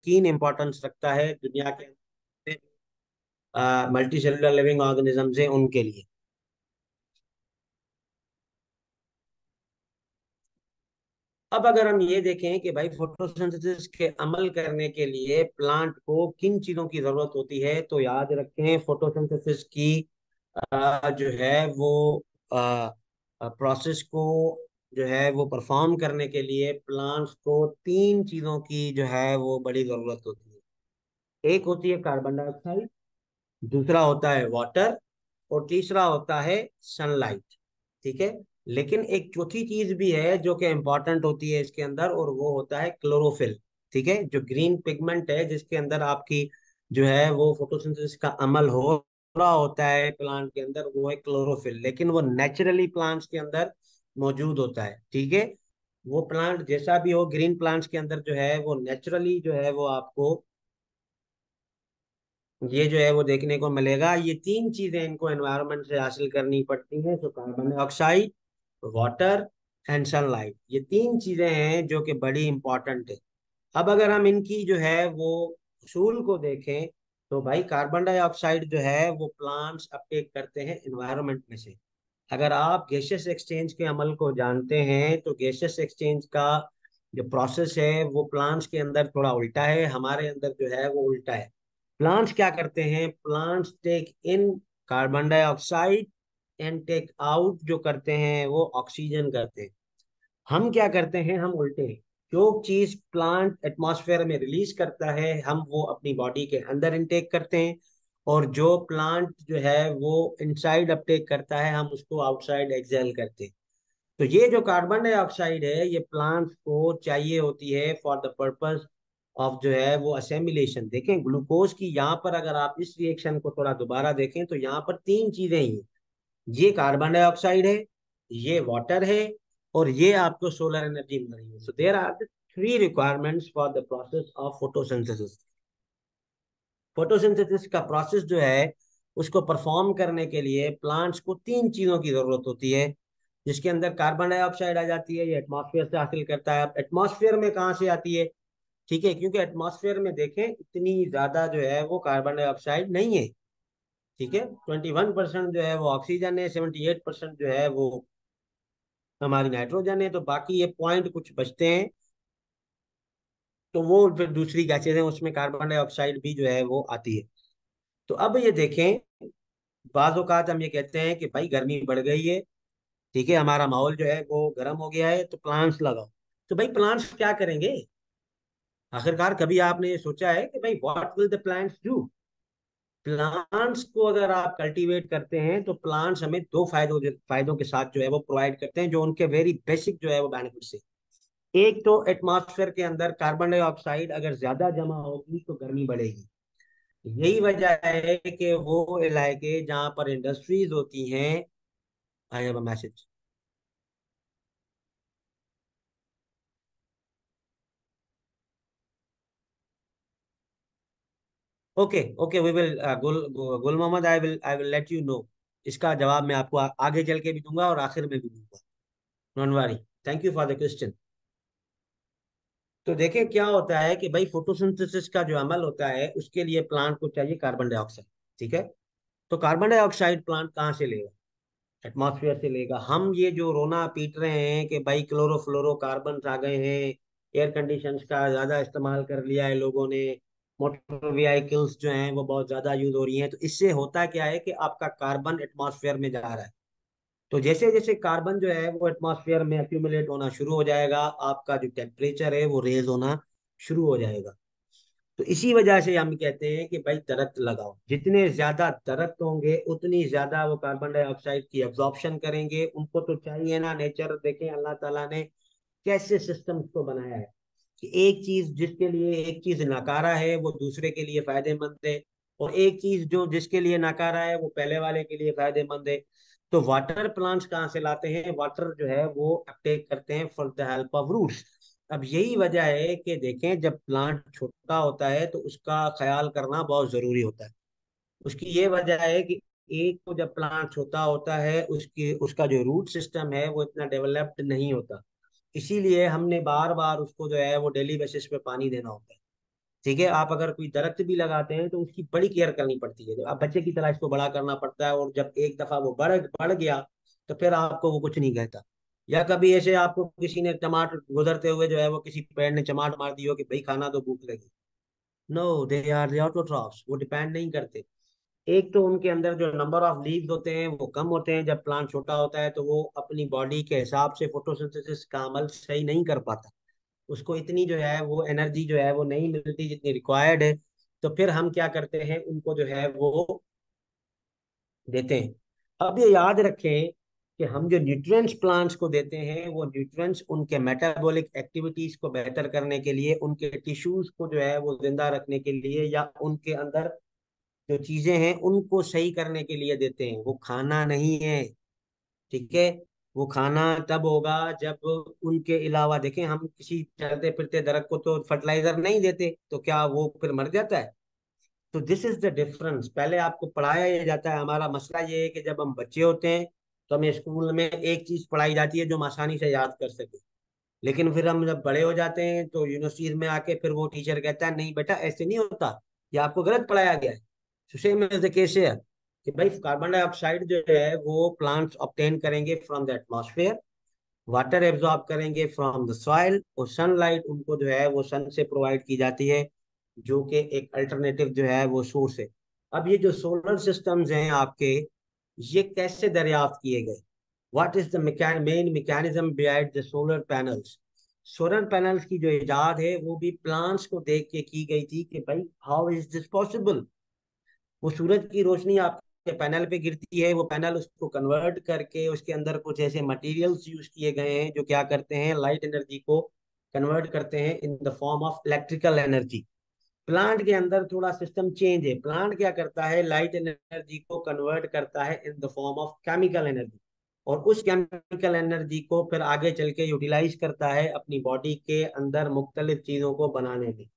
कीन इंपॉर्टेंस रखता है दुनिया के मल्टी सेलुलर लिविंग ऑर्गेनिज्म है उनके लिए। अब अगर हम ये देखें कि भाई फोटोसिंथेसिस के अमल करने के लिए प्लांट को किन चीजों की जरूरत होती है, तो याद रखें फोटोसिंथेसिस की जो है वो प्रोसेस को जो है वो परफॉर्म करने के लिए प्लांट्स को तीन चीजों की जो है वो बड़ी जरूरत होती है। एक होती है कार्बन डाइऑक्साइड, दूसरा होता है वाटर, और तीसरा होता है सनलाइट। ठीक है। लेकिन एक चौथी चीज भी है जो कि इम्पोर्टेंट होती है इसके अंदर, और वो होता है क्लोरोफिल। ठीक है, जो ग्रीन पिगमेंट है जिसके अंदर आपकी जो है वो फोटोसिंथेसिस का अमल हो रहा होता है प्लांट के अंदर, वो है क्लोरोफिल। लेकिन वो नेचुरली प्लांट्स के अंदर मौजूद होता है। ठीक है। वो प्लांट जैसा भी हो, ग्रीन प्लांट्स के अंदर जो है वो नेचुरली जो है वो आपको ये जो है वो देखने को मिलेगा। ये तीन चीजें इनको एनवायरनमेंट से हासिल करनी पड़ती हैं, तो carbon dioxide, water and sunlight, ये तीन चीजें हैं जो कि बड़ी इंपॉर्टेंट है। अब अगर हम इनकी जो है वो उसूल को देखें, तो भाई कार्बन डाइऑक्साइड जो है वो प्लांट्स अपटेक करते हैं एनवायरनमेंट में से। अगर आप गैसियस एक्सचेंज के अमल को जानते हैं, तो गैसियस एक्सचेंज का जो प्रोसेस है वो प्लांट्स के अंदर थोड़ा उल्टा है, हमारे अंदर जो है वो उल्टा है। प्लांट्स क्या करते हैं, plants take in carbon dioxide and take out जो करते हैं वो ऑक्सीजन करते हैं। हम क्या करते हैं, हम उल्टे हैं। जो चीज प्लांट एटमॉस्फेयर में रिलीज करता है हम वो अपनी बॉडी के अंदर इनटेक करते हैं, और जो प्लांट जो है वो इनसाइड अपटेक करता है हम उसको आउटसाइड एक्सहेल करते हैं। तो ये जो कार्बन डाइऑक्साइड है ये प्लांट्स को चाहिए होती है फॉर द पर्पस ऑफ जो है वो असेमिलेशन। देखें ग्लूकोज की यहाँ पर अगर आप इस रिएक्शन को थोड़ा दोबारा देखें तो यहाँ पर तीन चीजें ही हैं। ये कार्बन डाइऑक्साइड है, ये वाटर है, और ये आपको सोलर एनर्जी मिल रही है। So there are the three requirements for the process of photosynthesis. Photosynthesis का प्रोसेस जो है उसको परफॉर्म करने के लिए प्लांट्स को तीन चीजों की जरूरत होती है, जिसके अंदर कार्बन डाइऑक्साइड आ जाती है, ये एटमॉस्फेयर से हासिल करता है। एटमॉस्फेयर में कहाँ से आती है, ठीक है, क्योंकि एटमॉस्फेयर में देखें इतनी ज्यादा जो है वो कार्बन डाइऑक्साइड नहीं है। ठीक है, 21% जो है वो ऑक्सीजन है, 78% जो है वो हमारी नाइट्रोजन है, तो बाकी ये पॉइंट कुछ बचते हैं, तो वो फिर दूसरी गैसेज हैं उसमें कार्बन डाइऑक्साइड भी जो है वो आती है। तो अब ये देखें, बाज़ औक़ात हम ये कहते हैं कि भाई गर्मी बढ़ गई है, ठीक है, हमारा माहौल जो है वो गर्म हो गया है, तो प्लांट्स लगाओ। तो भाई प्लांट्स क्या करेंगे, आखिरकार कभी आपने ये सोचा है कि भाई what will the plants do. Plants को अगर आप कल्टीवेट करते हैं तो प्लांट्स हमें दो फायदों के साथ जो है वो प्रोवाइड करते हैं, जो उनके वेरी बेसिक जो है वो बेनिफिट्स है। एक तो एटमॉस्फेयर के अंदर कार्बन डाइऑक्साइड अगर ज्यादा जमा होगी तो गर्मी बढ़ेगी। यही वजह है कि वो इलाके जहाँ पर इंडस्ट्रीज होती हैं, I have a message. Okay okay, we will Gul Gul Mohammad, I will let you know. इसका जवाब मैं आपको आगे चल के भी दूंगा और आखिर में भी दूंगा। Don't worry. Thank you for the question. तो देखें क्या होता है कि भाई फोटोसिंथेसिस का जो अमल होता है उसके लिए प्लांट को चाहिए कार्बन डाइऑक्साइड। ठीक है। तो कार्बन डाइऑक्साइड प्लांट कहाँ से लेगा, एटमॉस्फेयर से लेगा। हम ये जो रोना पीट रहे हैं कि भाई क्लोरोफ्लोरोकार्बन आ गए हैं, एयर कंडीशंस का ज्यादा इस्तेमाल कर लिया है लोगों ने, मोटर व्हीकल्स जो हैं वो बहुत ज्यादा यूज हो रही हैं, तो इससे होता क्या है कि आपका कार्बन एटमॉस्फेयर में जा रहा है। तो जैसे जैसे कार्बन जो है वो एटमॉस्फेयर में एक्यूमुलेट होना शुरू हो जाएगा, आपका जो टेम्परेचर है वो रेज होना शुरू हो जाएगा। तो इसी वजह से हम कहते हैं कि भाई दरख्त लगाओ। जितने ज्यादा दरख्त होंगे उतनी ज्यादा वो कार्बन डाइऑक्साइड की एब्जॉर्प्शन करेंगे। उनको तो चाहिए ना, नेचर देखें अल्लाह ताला ने कैसे सिस्टम्स को बनाया है कि एक चीज जिसके लिए एक चीज नकारा है वो दूसरे के लिए फायदेमंद है, और एक चीज जो जिसके लिए नकारा है वो पहले वाले के लिए फायदेमंद है। तो वाटर प्लांट्स कहाँ से लाते हैं, वाटर जो है वो अपटेक करते हैं for the help of roots. अब यही वजह है कि देखें जब प्लांट छोटा होता है तो उसका ख्याल करना बहुत जरूरी होता है। उसकी ये वजह है कि एक तो जब प्लांट छोटा होता है उसकी उसका जो रूट सिस्टम है वो इतना डेवलप्ड नहीं होता, इसीलिए हमने बार बार उसको जो है वो डेली बेसिस पे पानी देना होता है। ठीक है, आप अगर कोई दरख्त भी लगाते हैं तो उसकी बड़ी केयर करनी पड़ती है, जब आप बच्चे की तरह इसको बड़ा करना पड़ता है, और जब एक दफा वो बढ़ बढ़ गया तो फिर आपको वो कुछ नहीं कहता। या कभी ऐसे आपको किसी ने टमाटर गुजरते हुए जो है वो किसी पेड़ ने चमाट मार दी हो कि भाई खाना तो भूख लगी, नो, दे आर ऑटोट्रॉफ्स, वो डिपेंड नहीं करते। एक तो उनके अंदर जो नंबर ऑफ लीव्स होते हैं वो कम होते हैं, जब प्लांट छोटा होता है तो वो अपनी बॉडी के हिसाब से फोटोसिंथेसिस का अमल सही नहीं कर पाता, उसको इतनी जो है वो एनर्जी जो है वो नहीं मिलती जितनी रिक्वायर्ड है। तो फिर हम क्या करते हैं, उनको जो है वो देते हैं। अब ये याद रखें कि हम जो न्यूट्रिएंट्स प्लांट्स को देते हैं वो न्यूट्रिएंट्स उनके मेटाबॉलिक एक्टिविटीज को बेहतर करने के लिए, उनके टिश्यूज को जो है वो जिंदा रखने के लिए, या उनके अंदर जो चीजें हैं उनको सही करने के लिए देते हैं, वो खाना नहीं है। ठीक है, वो खाना तब होगा जब उनके अलावा, देखें हम किसी चलते फिरते दरख्त को तो फर्टिलाइजर नहीं देते, तो क्या वो फिर मर जाता है? तो दिस इज द डिफरेंस, पहले आपको पढ़ाया ये जाता है। हमारा मसला ये है कि जब हम बच्चे होते हैं तो हमें स्कूल में एक चीज पढ़ाई जाती है जो हम आसानी से याद कर सके, लेकिन फिर हम जब बड़े हो जाते हैं तो यूनिवर्सिटीज में आके फिर वो टीचर कहता है नहीं बेटा ऐसे नहीं होता, ये आपको गलत पढ़ाया गया है। सेम इज द केस है कि भाई कार्बन डाइऑक्साइड जो है वो प्लांट्स ऑब्टेन करेंगे from the atmosphere, water absorb करेंगे फ्रॉम द सॉइल, और सनलाइट उनको जो है वो सन से प्रोवाइड की जाती है, जो कि एक अल्टरनेटिव जो है वो सोर्स है। अब ये जो सोलर सिस्टम्स हैं आपके, ये कैसे दरियाफ्त किए गए? What is the main mechanism behind the solar panels? Solar panels की जो इजाद है वो भी प्लांट्स को देख के की गई थी कि भाई हाउ इज दिस पॉसिबल। वो सूरज की रोशनी आपके पैनल पे गिरती है, वो पैनल उसको कन्वर्ट करके उसके अंदर कुछ ऐसे मटेरियल्स यूज किए गए हैं जो क्या करते हैं, लाइट एनर्जी को कन्वर्ट करते हैं इन the form of electrical energy. Plant के अंदर थोड़ा सिस्टम चेंज है, प्लांट क्या करता है, लाइट एनर्जी को कन्वर्ट करता है in the form of chemical energy, और उस केमिकल एनर्जी को फिर आगे चल के यूटिलाइज करता है अपनी बॉडी के अंदर मुख्तलिफ चीजों को बनाने में।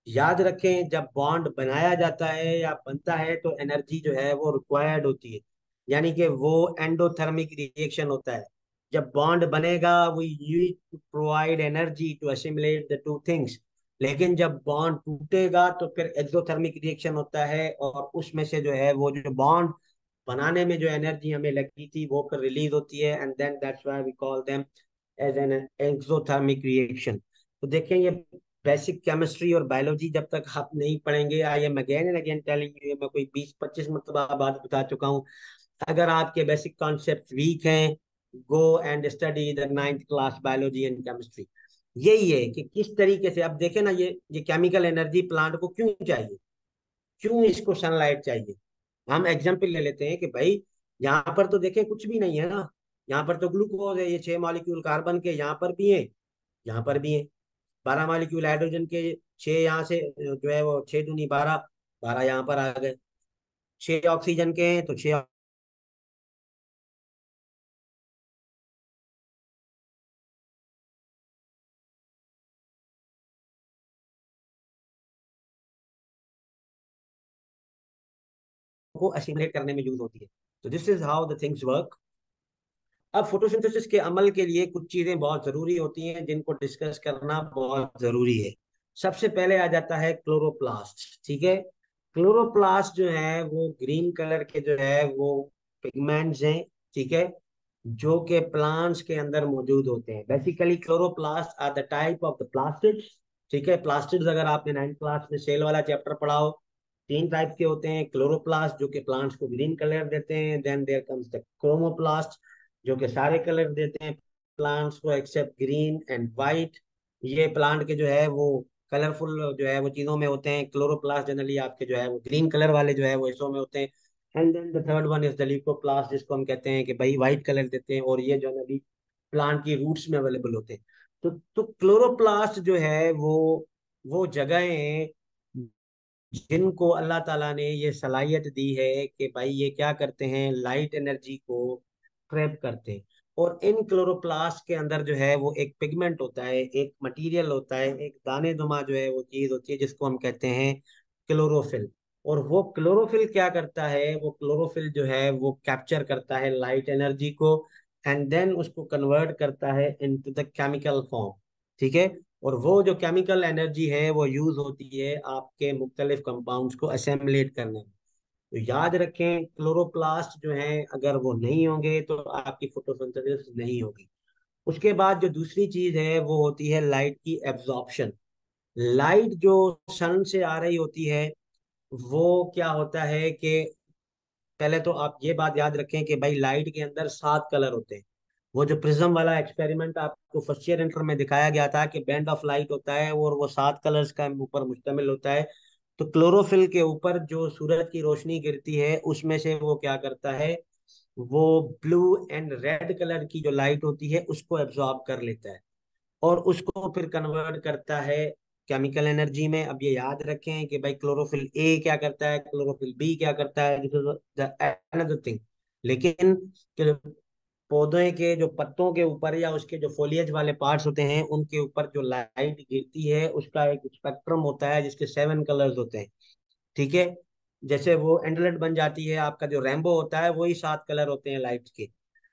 याद रखें, जब बॉन्ड बनाया जाता है या बनता है तो एनर्जी जो है वो रिक्वायर्ड होती है, यानी कि वो एंडोथर्मिक रिएक्शन होता है। जब बॉन्ड बनेगा वो use to provide energy to assimilate the two things, लेकिन जब बॉन्ड टूटेगा तो फिर एक्सोथर्मिक रिएक्शन होता है, और उसमें से जो है वो जो बॉन्ड बनाने में जो एनर्जी हमें लगी थी वो फिर रिलीज होती है, and then that's why we call them as an exothermic reaction. तो देखें, ये बेसिक केमिस्ट्री और बायोलॉजी जब तक आप नहीं पढ़ेंगे, I am again and again telling you, मैं कोई 20-25 मरतबा बात बता चुका हूँ, अगर आपके बेसिक कॉन्सेप्ट वीक हैं, go and study the 9th class biology and chemistry. यही है कि किस तरीके से, अब देखें ना, ये केमिकल एनर्जी प्लांट को क्यों चाहिए, क्यों इसको सनलाइट चाहिए? हम एग्जाम्पल ले लेते हैं कि भाई यहाँ पर तो देखें कुछ भी नहीं है ना, यहाँ पर तो ग्लूकोज है, ये 6 मॉलिक्यूल कार्बन के यहाँ पर भी है, यहाँ पर भी है, 12 मॉलिक्यूल हाइड्रोजन के, 6 यहाँ से जो है वो 6 दूनी 12, 12 यहाँ पर आ गए, 6 ऑक्सीजन के हैं तो 6 को असिमुलेट करने में यूज होती है। तो this is how the things work. अब फोटोसिंथेसिस के अमल के लिए कुछ चीजें बहुत जरूरी होती हैं जिनको डिस्कस करना बहुत जरूरी है। सबसे पहले आ जाता है क्लोरोप्लास्ट। ठीक है, क्लोरोप्लास्ट जो है वो ग्रीन कलर के जो है वो पिगमेंट्स हैं, ठीक है, जो कि प्लांट्स के अंदर मौजूद होते हैं। Basically chloroplast are the type of the plastids. ठीक है, प्लास्टिड्स अगर आपने 9th क्लास में सेल वाला चैप्टर पढ़ा हो, 3 टाइप के होते हैं। क्लोरोप्लास्ट जो कि प्लांट्स को ग्रीन कलर देते हैं, then there comes the chromoplast जो कि सारे कलर देते हैं प्लांट्स को एक्सेप्ट ग्रीन एंड वाइट। ये प्लांट के जो है वो कलरफुल जो है वो चीजों में होते हैं। क्लोरोप्लास्ट जनरली आपके जो है वो ग्रीन कलर वाले जो है वो हिस्सों में होते हैं। And then the third one is the leucoplast, जिसको हम कहते हैं कि भाई व्हाइट कलर देते हैं, और ये जनरली प्लांट की रूट्स में अवेलेबल होते हैं। तो क्लोरोप्लास्ट जो है वो जगह हैं जिनको अल्लाह ताला ने ये सलाहियत दी है कि भाई ये क्या करते हैं, लाइट एनर्जी को ट्रैप करते हैं। और इन क्लोरोप्लास्ट के अंदर जो है वो एक पिगमेंट होता है, एक मटेरियल होता है, एक दानेनुमा जो है वो चीज होती है जिसको हम कहते हैं क्लोरोफिल। और वो क्लोरोफिल क्या करता है, वो क्लोरोफिल जो है वो कैप्चर करता है लाइट एनर्जी को, एंड देन उसको कन्वर्ट करता है इनटू द केमिकल फॉर्म। ठीक है, और वो जो केमिकल एनर्जी है वो यूज होती है आपके मुख्तलिफ कंपाउंड्स को असेम्बलेट करने में। तो याद रखें, क्लोरोप्लास्ट जो है अगर वो नहीं होंगे तो आपकी फोटोसिंथेसिस नहीं होगी। उसके बाद जो दूसरी चीज है वो होती है लाइट की एब्जॉर्प्शन। लाइट जो सन से आ रही होती है वो क्या होता है कि पहले तो आप ये बात याद रखें कि भाई लाइट के अंदर 7 कलर होते हैं। वो जो प्रिज्म वाला एक्सपेरिमेंट आपको फर्स्ट ईयर इंटर में दिखाया गया था कि बैंड ऑफ लाइट होता है और वो 7 कलर्स का ऊपर मुश्तमिल होता है। तो क्लोरोफिल के ऊपर जो सूरज की रोशनी गिरती है उसमें से वो क्या करता है, वो ब्लू एंड रेड कलर की जो लाइट होती है उसको एब्जॉर्ब कर लेता है और उसको फिर कन्वर्ट करता है केमिकल एनर्जी में। अब ये याद रखें कि भाई क्लोरोफिल ए क्या करता है, क्लोरोफिल बी क्या करता है, दिस इज अनदर थिंग। लेकिन पौधे के जो पत्तों के ऊपर या उसके जो फोलिएज वाले पार्ट्स होते हैं उनके ऊपर जो लाइट गिरती है उसका एक स्पेक्ट्रम होता है जिसके 7 कलर्स होते हैं। ठीक है। जैसे वो एंडलेट बन जाती है, आपका जो रेनबो होता है वही 7 कलर होते हैं लाइट के।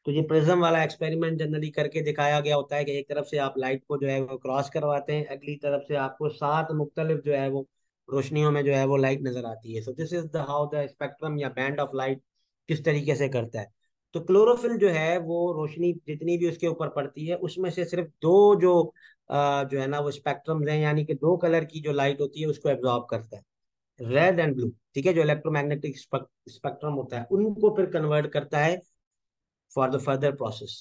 तो ये प्रिज्म वाला एक्सपेरिमेंट जनरली करके दिखाया गया होता है कि एक तरफ से आप लाइट को जो है वो क्रॉस करवाते हैं, अगली तरफ से आपको 7 मुख्तलिफ जो है वो रोशनियों में जो है वो लाइट नजर आती है। सो this is the how the spectrum या बैंड ऑफ लाइट किस तरीके से करता है। तो क्लोरोफिल जो है वो रोशनी जितनी भी उसके ऊपर पड़ती है उसमें से सिर्फ दो जो जो है ना वो स्पेक्ट्रम हैं, यानी कि 2 कलर की जो लाइट होती है उसको एब्जॉर्ब करता है, रेड एंड ब्लू। ठीक है, जो इलेक्ट्रोमैग्नेटिक स्पेक्ट्रम होता है उनको फिर कन्वर्ट करता है फॉर द फर्दर प्रोसेस।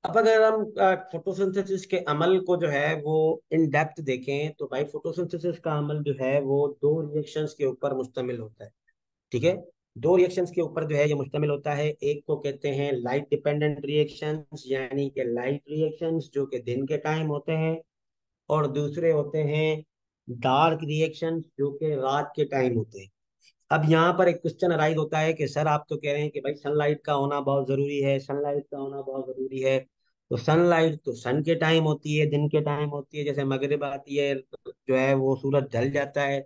अब अगर हम फोटोसिंथेसिस के अमल को जो है वो इन डेप्थ देखें तो भाई फोटोसिंथेसिस का अमल जो है वो 2 रिएक्शंस के ऊपर मुश्तमिल होता है। ठीक है, 2 रिएक्शंस के ऊपर जो है ये मुश्तमिल होता है। एक को कहते हैं लाइट डिपेंडेंट रिएक्शंस, यानी कि लाइट रिएक्शंस जो कि दिन के टाइम होते हैं, और दूसरे होते हैं डार्क रिएक्शंस जो कि रात के टाइम होते हैं। अब यहाँ पर एक क्वेश्चन अराइज होता है कि सर आप तो कह रहे हैं कि भाई सनलाइट का होना बहुत जरूरी है, सनलाइट का होना बहुत जरूरी है। तो सनलाइट तो सन के टाइम होती है, दिन के टाइम होती है, जैसे मगरिब आती है जो है वो सूरज ढल जाता है,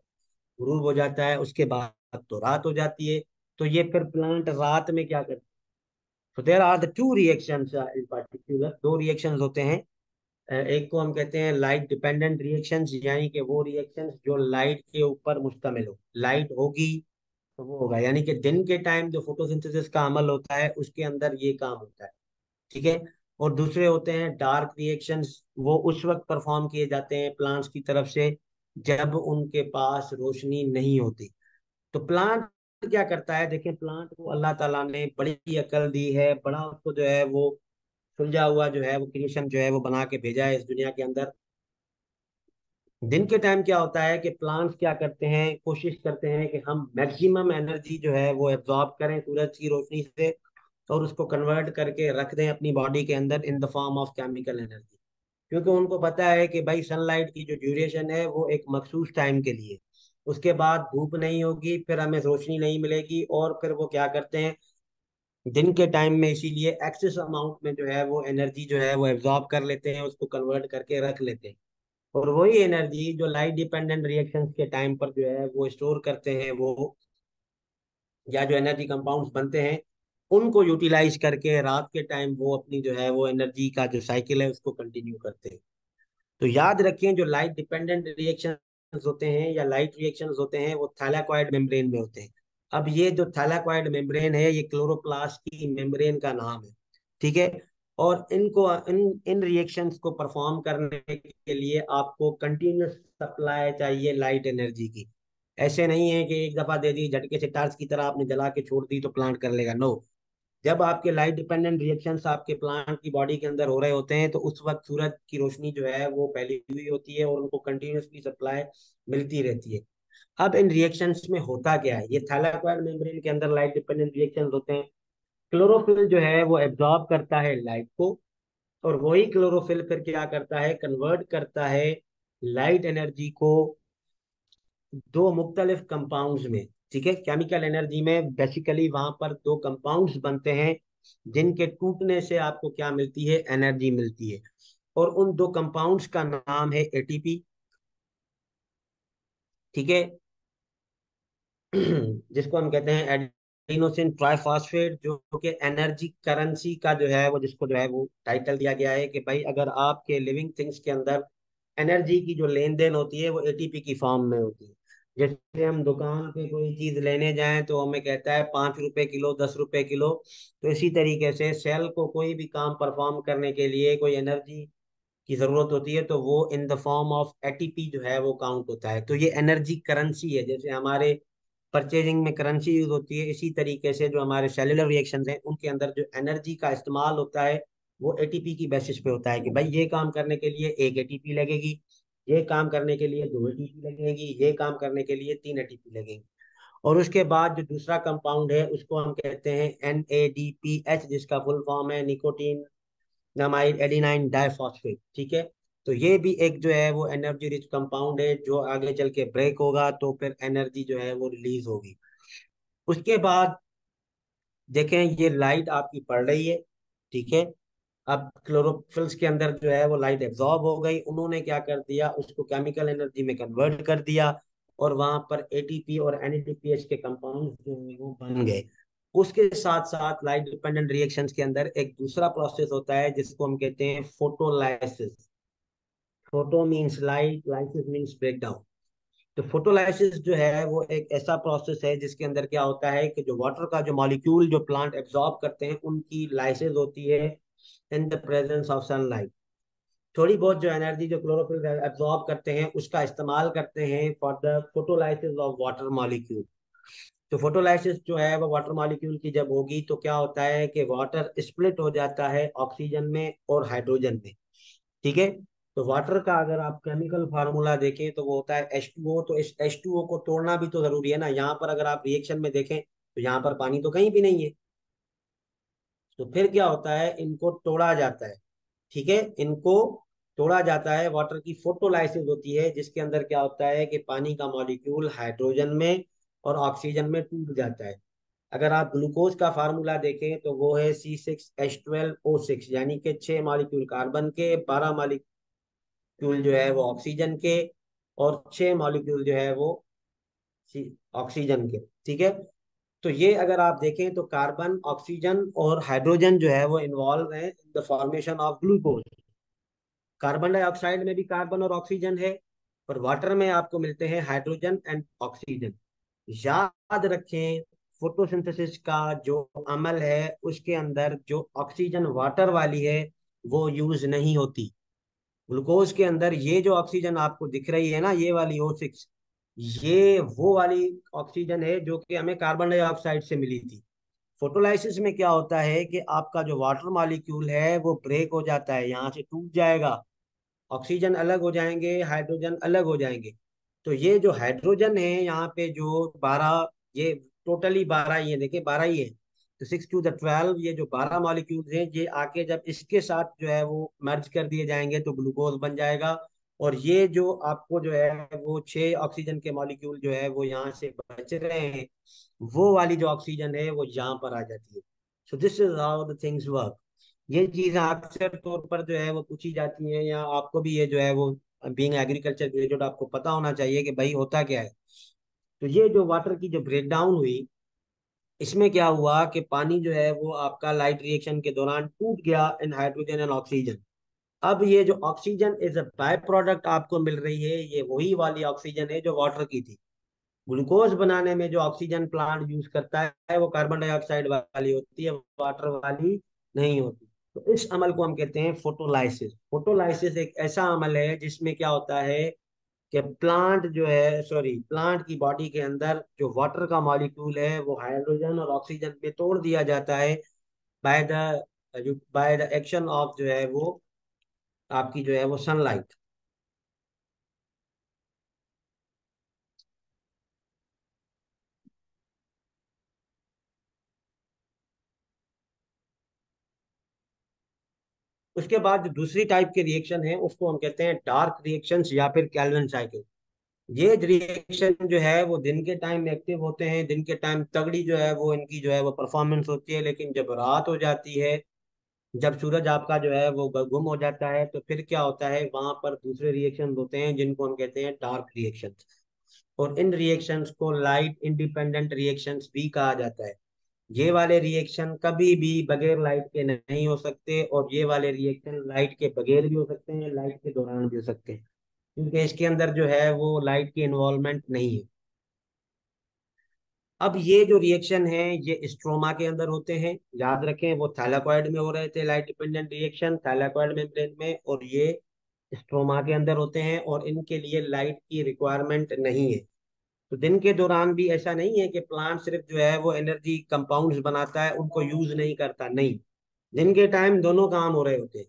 गुरूब हो जाता है, उसके बाद तो रात हो जाती है। तो ये फिर प्लांट रात में क्या करते हैं? तो there are the 2 reactions in particular, 2 reactions होते हैं। एक को हम कहते हैं लाइट डिपेंडेंट रिएक्शंस, यानी कि वो रिएक्शंस जो लाइट के ऊपर मुश्तमिल हो। लाइट होगी तो वो होगा, यानी कि दिन के टाइम जो फोटोसिंथेसिस का अमल होता है उसके अंदर ये काम होता है। ठीक है। और दूसरे होते हैं डार्क रिएक्शंस, वो उस वक्त परफॉर्म किए जाते हैं प्लांट्स की तरफ से जब उनके पास रोशनी नहीं होती। तो प्लांट क्या करता है, देखें प्लांट को अल्लाह ताला ने बड़ी अकल दी है, बड़ा उसको जो है वो सुलझा हुआ जो है वो क्रिएशन जो है वो बना के भेजा है इस दुनिया के अंदर। दिन के टाइम क्या होता है कि प्लांट्स क्या करते हैं, कोशिश करते हैं कि हम मैक्सिमम एनर्जी जो है वो एब्जॉर्ब करें सूरज की रोशनी से और उसको कन्वर्ट करके रख दें अपनी बॉडी के अंदर इन the form of chemical energy. क्योंकि उनको पता है कि भाई सनलाइट की जो ड्यूरेशन है वो एक मखसूस टाइम के लिए, उसके बाद धूप नहीं होगी, फिर हमें रोशनी नहीं मिलेगी, और फिर वो क्या करते हैं दिन के टाइम में इसीलिए एक्सेस अमाउंट में जो है वो एनर्जी जो है वो एब्जॉर्ब कर लेते हैं, उसको कन्वर्ट करके रख लेते हैं। और वही एनर्जी जो लाइट डिपेंडेंट रिएक्शंस के टाइम पर जो है वो स्टोर करते हैं, वो या जो एनर्जी कंपाउंड्स बनते हैं उनको यूटिलाइज करके रात के टाइम वो अपनी जो है वो एनर्जी का जो साइकिल है उसको कंटिन्यू करते हैं। तो याद रखें जो लाइट डिपेंडेंट रिएक्शंस होते हैं या लाइट रिएक्शंस होते हैं वो थैलाकोइड मेम्ब्रेन में होते हैं। अब ये जो थैलाकोइड मेम्ब्रेन है ये क्लोरोप्लास्ट की मेम्ब्रेन का नाम है। ठीक है। और इनको इन इन रिएक्शंस को परफॉर्म करने के लिए आपको कंटिन्यूस सप्लाई चाहिए लाइट एनर्जी की। ऐसे नहीं है कि एक दफा दे दी झटके से टार्च की तरह आपने जला के छोड़ दी तो प्लांट कर लेगा, नो। जब आपके लाइट डिपेंडेंट रिएक्शंस आपके प्लांट की बॉडी के अंदर हो रहे होते हैं तो उस वक्त सूरज की रोशनी जो है वो फैली हुई होती है और उनको कंटिन्यूसली सप्लाई मिलती रहती है। अब इन रिएक्शंस में होता क्या है, ये थैलाकोइड मेम्ब्रेन के अंदर लाइट डिपेंडेंट रिएक्शंस होते हैं। क्लोरोफिल जो है वो एब्जॉर्ब करता है लाइट को, और वही क्लोरोफिल फिर क्या करता है, कन्वर्ट करता है लाइट एनर्जी को 2 मुख्तलिफ कंपाउंड्स में। ठीक है, केमिकल एनर्जी में बेसिकली वहां पर 2 कंपाउंड्स बनते हैं जिनके टूटने से आपको क्या मिलती है, एनर्जी मिलती है। और उन 2 कंपाउंड्स का नाम है एटीपी। ठीक है जिसको हम कहते हैं एडिनोसिन ट्राइफॉस्फेट, जो कि एनर्जी करेंसी का जो है वो, जिसको जो है वो टाइटल दिया गया है कि भाई अगर आपके लिविंग थिंग्स के अंदर एनर्जी की जो लेन देन होती है वो एटीपी की फॉर्म में होती है। जैसे हम दुकान पे कोई चीज लेने जाएं तो हमें कहता है 5 रुपए किलो, 10 रुपए किलो। तो इसी तरीके से सेल को कोई भी काम परफॉर्म करने के लिए कोई एनर्जी की जरूरत होती है तो वो इन द फॉर्म ऑफ एटीपी जो है वो काउंट होता है। तो ये एनर्जी करेंसी है। जैसे हमारे परचेजिंग में करेंसी यूज होती है, इसी तरीके से जो हमारे सेलुलर रिएक्शंस हैं उनके अंदर जो एनर्जी का इस्तेमाल होता है वो एटीपी की बेसिस पे होता है कि भाई ये काम करने के लिए 1 एटीपी लगेगी, ये काम करने के लिए 2 एटीपी लगेगी, ये काम करने के लिए 3 एटीपी लगेंगी। और उसके बाद जो दूसरा कंपाउंड है उसको हम कहते हैं NADPH, जिसका फुल फॉर्म है निकोटीन नामाइड एडिनाइन डाइफॉस्फेट। ठीक है। तो ये भी एक जो है वो एनर्जी रिच कंपाउंड है, जो आगे चल के ब्रेक होगा तो फिर एनर्जी जो है वो रिलीज होगी। उसके बाद देखें, ये लाइट आपकी पड़ रही है। ठीक है। अब क्लोरोफिल्स के अंदर जो है वो लाइट एब्जॉर्ब हो गई, उन्होंने क्या कर दिया, उसको केमिकल एनर्जी में कन्वर्ट कर दिया, और वहां पर एटीपी और NADPH के कंपाउंड जो है वो बन गए। उसके साथ साथ लाइट डिपेंडेंट रिएक्शंस के अंदर एक दूसरा प्रोसेस होता है जिसको हम कहते हैं photolysis. Photo means light, lysis means breakdown. तो फोटोलाइसिस जो है वो एक ऐसा प्रोसेस है जिसके अंदर क्या होता है कि जो वाटर का जो मॉलिक्यूल जो प्लांट एब्जॉर्ब करते हैं उनकी लाइसिस होती है in the presence of sunlight. थोड़ी बहुत जो एनर्जी जो क्लोरोफिल एब्जॉर्ब करते हैं उसका इस्तेमाल करते हैं for the photolysis of water molecule. तो फोटोलाइसिस जो है वो वाटर मॉलिक्यूल की जब होगी तो क्या होता है कि वाटर स्प्लिट हो जाता है ऑक्सीजन में और हाइड्रोजन में। ठीक है। तो वाटर का अगर आप केमिकल फार्मूला देखें तो वो होता है H2O। तो इस H2O को तोड़ना भी तो जरूरी है ना। यहाँ पर अगर आप रिएक्शन में देखें तो यहाँ पर पानी तो कहीं भी नहीं है। तो फिर क्या होता है, इनको तोड़ा जाता है। ठीक है। इनको तोड़ा जाता है, वाटर की फोटोलाइसिस होती है जिसके अंदर क्या होता है कि पानी का मॉलिक्यूल हाइड्रोजन में और ऑक्सीजन में टूट जाता है। अगर आप ग्लूकोज का फार्मूला देखें तो वो है C6H12O6, यानी कि 6 मॉलिक्यूल कार्बन के, 12 मॉलिक्यूल जो है वो ऑक्सीजन के, और 6 मॉलिक्यूल जो है वो ऑक्सीजन के। ठीक है। तो ये अगर आप देखें तो कार्बन, ऑक्सीजन और हाइड्रोजन जो है वो इन्वॉल्व है in the formation of glucose. Carbon dioxide में भी कार्बन और ऑक्सीजन है, और वाटर में आपको मिलते हैं हाइड्रोजन एंड ऑक्सीजन। याद रखें, फोटोसिंथेसिस का जो अमल है उसके अंदर जो ऑक्सीजन वाटर वाली है वो यूज नहीं होती। ग्लूकोज के अंदर ये जो ऑक्सीजन आपको दिख रही है ना, ये वाली O6, ये वो वाली ऑक्सीजन है जो कि हमें कार्बन डाइऑक्साइड से मिली थी। फोटोलाइसिस में क्या होता है कि आपका जो वाटर मॉलिक्यूल है वो ब्रेक हो जाता है, यहाँ से टूट जाएगा, ऑक्सीजन अलग हो जाएंगे, हाइड्रोजन अलग हो जाएंगे। तो ये जो हाइड्रोजन है यहाँ पे जो 12, ये टोटली 12 ही है, देखिए 12 ही है। तो 6 to the 12, ये जो 12 मॉलिक्यूल्स हैं ये आके जब इसके साथ जो है वो मर्ज कर दिए जाएंगे तो ग्लूकोज बन जाएगा। और ये जो आपको जो है वो 6 ऑक्सीजन के मॉलिक्यूल जो है वो यहाँ से बच रहे हैं, वो वाली जो ऑक्सीजन है वो यहाँ पर आ जाती है। सो this is how the things work. ये चीजें अक्सर तौर पर जो है वो पूछी जाती हैं, या आपको भी ये जो है वो बीइंग एग्रीकल्चर ग्रेजुएट आपको पता होना चाहिए कि भाई होता क्या है। तो ये जो वाटर की जो ब्रेकडाउन हुई, इसमें क्या हुआ कि पानी जो है वो आपका लाइट रिएक्शन के दौरान टूट गया इन हाइड्रोजन एंड ऑक्सीजन। अब ये जो oxygen is a by product आपको मिल रही है, ये वही वाली ऑक्सीजन है जो वाटर की थी। ग्लूकोज बनाने में जो ऑक्सीजन प्लांट यूज करता है वो कार्बन डाइऑक्साइड वाली होती है, वाटर वाली नहीं होती। तो इस अमल को हम कहते हैं फोटोलाइसिस। फोटोलाइसिस एक ऐसा अमल है जिसमें क्या होता है कि प्लांट जो है, सॉरी, प्लांट की बॉडी के अंदर जो वाटर का मॉलिक्यूल है वो हाइड्रोजन और ऑक्सीजन में तोड़ दिया जाता है by the by the action of जो है वो आपकी जो है वो सनलाइट। उसके बाद जो दूसरी टाइप के रिएक्शन है उसको हम कहते हैं डार्क रिएक्शंस या फिर कैल्विन साइकिल। ये रिएक्शन जो है वो दिन के टाइम में एक्टिव होते हैं, दिन के टाइम तगड़ी जो है वो इनकी जो है वो परफॉर्मेंस होती है, लेकिन जब रात हो जाती है, जब सूरज आपका जो है वो गुम हो जाता है, तो फिर क्या होता है, वहां पर दूसरे रिएक्शन होते हैं जिनको हम कहते हैं डार्क रिएक्शंस। और इन रिएक्शंस को लाइट इंडिपेंडेंट रिएक्शंस भी कहा जाता है। ये वाले रिएक्शन कभी भी बगैर लाइट के नहीं हो सकते, और ये वाले रिएक्शन लाइट के बगैर भी हो सकते हैं, लाइट के दौरान भी हो सकते हैं, क्योंकि इसके अंदर जो है वो लाइट की इन्वॉल्वमेंट नहीं है। अब ये जो रिएक्शन है ये स्ट्रोमा के अंदर होते हैं, याद रखें, वो थैलाकॉइड में हो रहे थे light dependent reaction, thylakoid membrane में, और ये स्ट्रोमा के अंदर होते हैं, और इनके लिए लाइट की रिक्वायरमेंट नहीं है। तो दिन के दौरान भी ऐसा नहीं है कि प्लांट सिर्फ जो है वो एनर्जी कंपाउंड्स बनाता है, उनको यूज नहीं करता, नहीं। दिन के टाइम दोनों काम हो रहे होते हैं,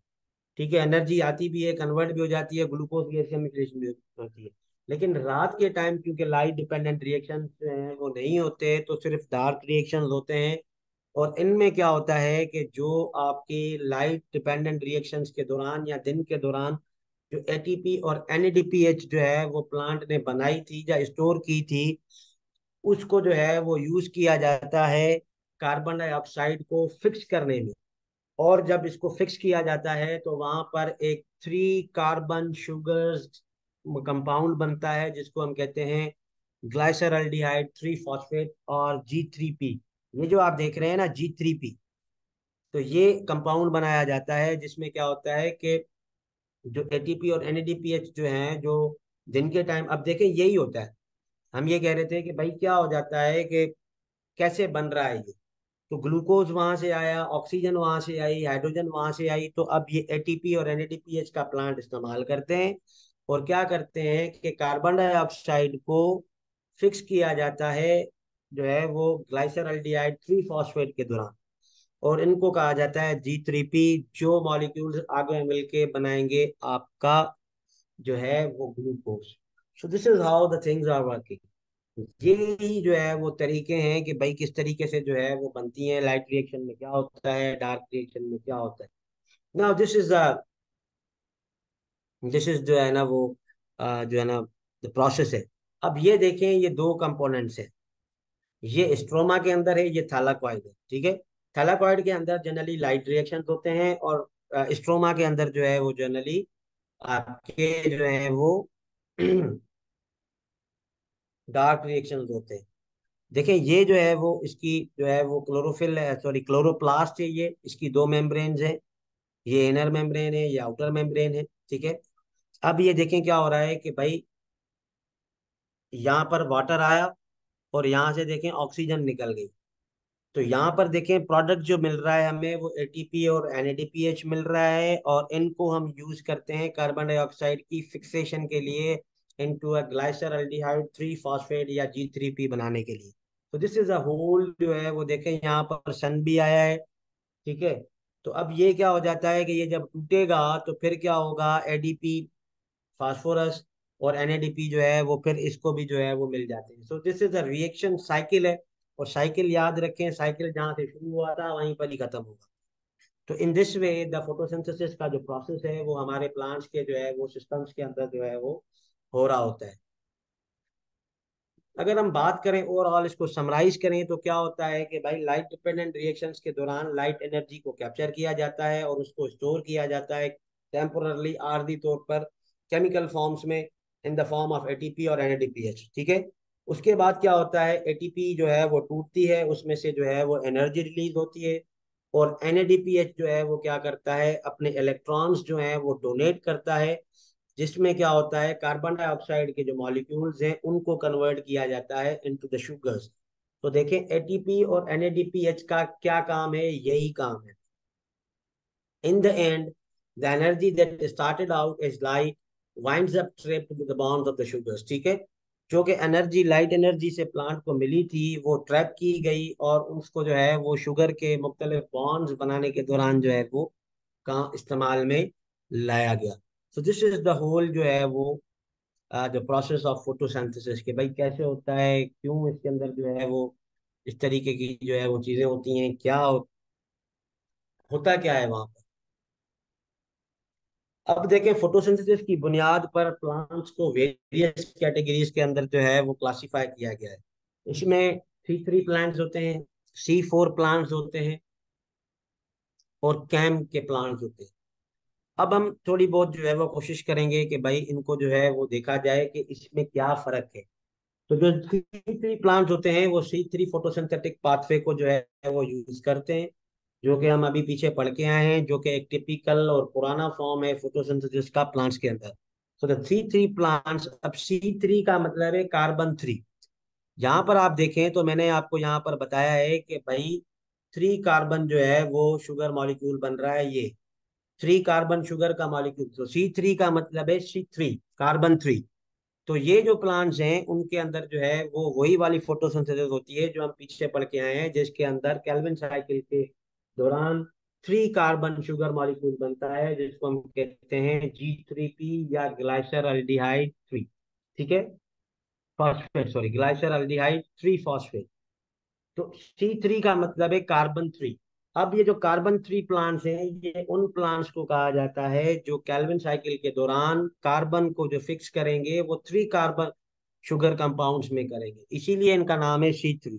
ठीक है, एनर्जी आती भी है, कन्वर्ट भी हो जाती है, ग्लूकोज गैस की भी होती है। लेकिन रात के टाइम क्योंकि लाइट डिपेंडेंट रिएक्शन जो हैं वो नहीं होते, तो सिर्फ डार्क रिएक्शन होते हैं। और इनमें क्या होता है कि जो आपकी लाइट डिपेंडेंट रिएक्शंस के दौरान या दिन के दौरान जो एटीपी और एनएडीपीएच जो है वो प्लांट ने बनाई थी या स्टोर की थी, उसको जो है वो यूज किया जाता है कार्बन डाइऑक्साइड को फिक्स करने में। और जब इसको फिक्स किया जाता है तो वहां पर एक 3 कार्बन शुगर्स कंपाउंड बनता है, जिसको हम कहते हैं ग्लाइसरल्डिहाइड 3 फॉस्फेट और G3P। ये जो आप देख रहे हैं ना G3P, तो ये कंपाउंड बनाया जाता है, जिसमें क्या होता है कि जो एटीपी और एनएडीपीएच जो हैं, जो दिन के टाइम, अब देखें यही होता है। हम ये कह रहे थे कि भाई क्या हो जाता है कि कैसे बन रहा है ये, तो ग्लूकोज वहां से आया, ऑक्सीजन वहां से आई, हाइड्रोजन वहां से आई, तो अब ये एटीपी और एनएडीपीएच का प्लांट इस्तेमाल करते हैं। और क्या करते हैं कि कार्बन डाइऑक्साइड को फिक्स किया जाता है, जो है वो ग्लाइसरल्डिहाइड 3 फॉस्फेट के दौरान। और इनको कहा जाता है G3P, जो मॉलिक्यूल्स आगे मिलके बनाएंगे आपका जो है वो glucose. So this is how the things are working. यही जो है वो तरीके हैं कि भाई किस तरीके से जो है वो बनती हैं, लाइट रिएक्शन में क्या होता है, डार्क रिएक्शन में क्या होता है। नाउ दिस इज जो है ना वो जो है ना द प्रोसेस है। अब ये देखें, ये दो कंपोनेंट्स हैं, ये स्ट्रोमा के अंदर है, ये थैलाकॉइड है, ठीक है। थैलाकॉइड के अंदर जनरली लाइट रिएक्शन होते हैं, और स्ट्रोमा के अंदर जो है वो जनरली आपके जो है वो डार्क रिएक्शन होते हैं। देखिए ये जो है वो इसकी जो है वो क्लोरोफिल, सॉरी क्लोरोप्लास्ट है, ये इसकी दो मेम्ब्रेन्स है, ये इनर मेम्ब्रेन है, ये आउटर मेम्ब्रेन है, ठीक है। अब ये देखें क्या हो रहा है कि भाई यहाँ पर वाटर आया, और यहाँ से देखें ऑक्सीजन निकल गई। तो यहाँ पर देखें प्रोडक्ट जो मिल रहा है हमें वो एटीपी और एनएडीपीएच मिल रहा है, और इनको हम यूज करते हैं कार्बन डाइऑक्साइड की फिक्सेशन के लिए इनटू अ ग्लाइसरल्डिहाइड 3 फॉस्फेट या G3P बनाने के लिए। तो दिस इज अ होल जो है वो देखें, यहाँ पर सन भी आया है, ठीक है। तो अब ये क्या हो जाता है कि ये जब टूटेगा तो फिर क्या होगा, एडीपी, फास्फोरस और एनएडीपी जो है वो फिर इसको भी जो है वो मिल जाते हैं। सो this is a reaction cycle है। और साइकिल याद रखें, साइकिल जहाँ से शुरू हुआ था वहीं पर ही खत्म होगा। तो in this way the photosynthesis का जो प्रोसेस है वो हमारे प्लांट्स के जो है वो सिस्टम्स के अंदर जो है वो हो रहा होता है। अगर हम बात करें ओवरऑल, इसको समराइज करें, तो क्या होता है कि भाई लाइट डिपेंडेंट रिएक्शंस के दौरान लाइट एनर्जी को कैप्चर किया जाता है और उसको स्टोर किया जाता है टेम्पोररली, आर्जी तौर पर, केमिकल फॉर्म्स में, इन द फॉर्म ऑफ एटीपी और एनएडीपीएच, ठीक है। उसके बाद क्या होता है, एटीपी जो है वो टूटती है, उसमें से जो है वो एनर्जी रिलीज होती है। और एनएडीपीएच जो है वो क्या करता है, अपने इलेक्ट्रॉन्स जो है वो डोनेट करता है, जिसमें क्या होता है कार्बन डाइऑक्साइड के जो मॉलिक्यूल्स हैं उनको कन्वर्ट किया जाता है इनटू द शुगर्स। तो देखें एटीपी और एनएडीपीएच का क्या काम है, यही काम है। In the end the energy that started out as light winds up trapped with the bonds of the sugars, ठीक है। जो कि एनर्जी, लाइट एनर्जी से प्लांट को मिली थी, वो ट्रैप की गई, और उसको जो है वो शुगर के मुख्तलिफ बॉन्ड्स बनाने के दौरान जो है वो का इस्तेमाल में लाया गया। So this is the whole जो है वो जो प्रोसेस ऑफ फोटोसिंथेसिस के, भाई कैसे होता है, क्यों इसके अंदर जो है वो इस तरीके की जो है वो चीजें होती हैं, होता क्या है वहां पर। अब देखें, फोटोसिंथेसिस की बुनियाद पर प्लांट्स को वेरियस कैटेगरीज के अंदर जो है वो क्लासिफाई किया गया है। इसमें C3 प्लांट्स होते हैं, C4 प्लांट्स होते हैं, और कैम के प्लांट्स होते हैं। अब हम थोड़ी बहुत जो है वो कोशिश करेंगे कि भाई इनको जो है वो देखा जाए कि इसमें क्या फर्क है। तो जो C3 प्लांट्स होते हैं वो C3 फोटोसिंथेटिक पाथवे को जो है वो यूज करते हैं, जो कि हम अभी पीछे पढ़ के आए हैं, जो कि एक टिपिकल और पुराना फॉर्म है फोटोसिंथेसिस का प्लांट्स के अंदर। तो द C3 प्लांट्स, अब C3 का मतलब है कार्बन 3। यहाँ पर आप देखें तो मैंने आपको यहाँ पर बताया है कि भाई 3 कार्बन जो है वो शुगर मॉलिक्यूल बन रहा है, ये 3 कार्बन शुगर का मॉलिक्यूल। तो C3 का मतलब है कार्बन 3। तो ये जो प्लांट्स हैं उनके अंदर जो है वो वही वाली फोटोसिंथेसिस होती है जो हम पीछे पढ़ के आए हैं, जिसके अंदर केल्विन साइकिल के दौरान 3 कार्बन शुगर मॉलिक्यूल बनता है, जिसको हम कहते हैं G3P या ग्लाइसर ठीक है, फॉस्फेट, सॉरी, ग्लाइसर 3 फॉस्फेट। तो C3 का मतलब है कार्बन 3। अब ये जो कार्बन 3 प्लांट्स हैं, ये उन प्लांट्स को कहा जाता है जो कैल्विन साइकिल के दौरान कार्बन को जो फिक्स करेंगे वो 3 कार्बन शुगर कंपाउंड्स में करेंगे, इसीलिए इनका नाम है C3।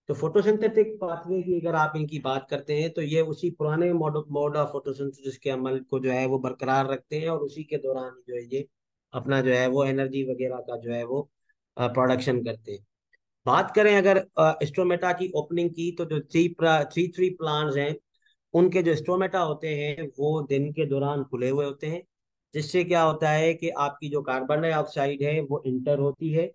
तो फोटोसिंथेटिक पाथवे की अगर आप इनकी बात करते हैं तो ये उसी पुराने मोड ऑफ फोटोसिंथेसिस के अमल को जो है वो बरकरार रखते हैं, और उसी के दौरान जो है ये अपना जो है वो एनर्जी वगैरह का जो है वो प्रोडक्शन करते हैं। बात करें अगर स्टोमेटा की ओपनिंग की, तो जो थ्री प्लांट्स हैं उनके जो स्टोमेटा होते हैं वो दिन के दौरान खुले हुए होते हैं, जिससे क्या होता है कि आपकी जो कार्बन डाइऑक्साइड है वो इंटर होती है,